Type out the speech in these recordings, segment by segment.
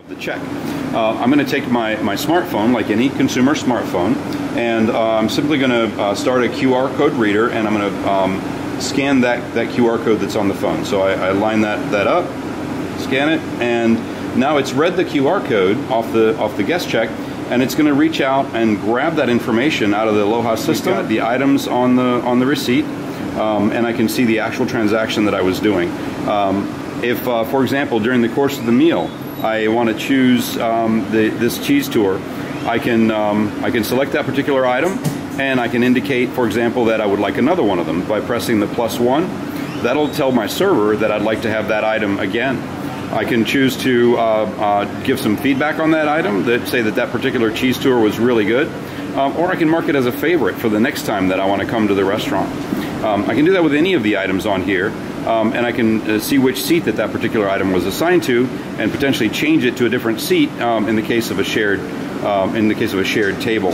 The check. I'm going to take my smartphone, like any consumer smartphone, and I'm simply going to start a QR code reader, and I'm going to scan that QR code that's on the phone. So I line that up, scan it, and now it's read the QR code off the guest check, and it's going to reach out and grab that information out of the Aloha system, the items on the receipt, and I can see the actual transaction that I was doing. If, for example, during the course of the meal, I want to choose this cheese tour, I can select that particular item, and I can indicate, for example, that I would like another one of them by pressing the +1. That'll tell my server that I'd like to have that item again. I can choose to give some feedback on that item, that say that particular cheese tour was really good, or I can mark it as a favorite for the next time that I want to come to the restaurant. I can do that with any of the items on here, and I can see which seat that particular item was assigned to, and potentially change it to a different seat in the case of a shared table.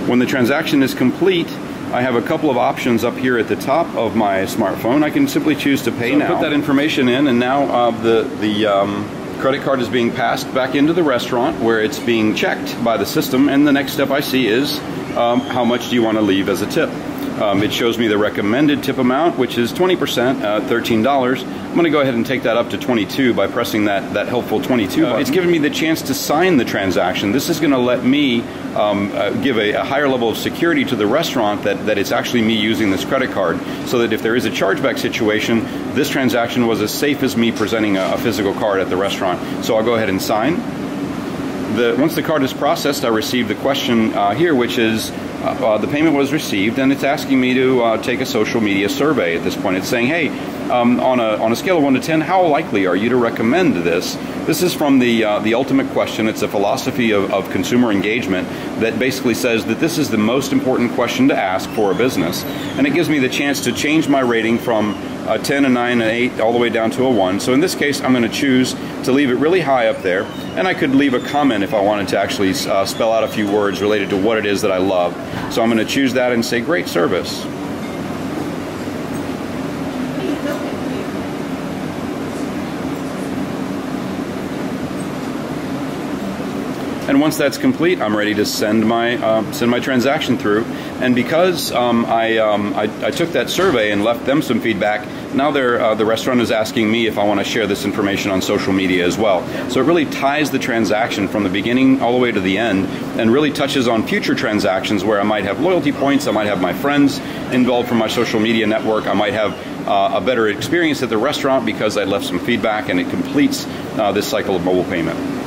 When the transaction is complete, I have a couple of options up here at the top of my smartphone. I can simply choose to pay now. Put that information in, and now the credit card is being passed back into the restaurant where it's being checked by the system, and the next step I see is how much do you want to leave as a tip. It shows me the recommended tip amount, which is 20%, $13. I'm going to go ahead and take that up to 22 by pressing that helpful 22 button. It's given me the chance to sign the transaction. This is going to let me give a higher level of security to the restaurant that it's actually me using this credit card, so that if there is a chargeback situation, this transaction was as safe as me presenting a physical card at the restaurant. So I'll go ahead and sign. Once the card is processed, I receive the question here, which is the payment was received, and it's asking me to take a social media survey at this point. It's saying, hey, on a scale of 1 to 10, how likely are you to recommend this? This is from the ultimate question. It's a philosophy of consumer engagement that basically says that this is the most important question to ask for a business. And it gives me the chance to change my rating from a 10, a 9, an 8, all the way down to a 1. So in this case, I'm going to choose to leave it really high up there, and I could leave a comment if I wanted to actually spell out a few words related to what it is that I love. So I'm going to choose that and say, great service. And once that's complete, I'm ready to send my transaction through. And because I took that survey and left them some feedback, now the restaurant is asking me if I want to share this information on social media as well. So it really ties the transaction from the beginning all the way to the end, and really touches on future transactions where I might have loyalty points, I might have my friends involved from my social media network, I might have a better experience at the restaurant because I left some feedback, and it completes this cycle of mobile payment.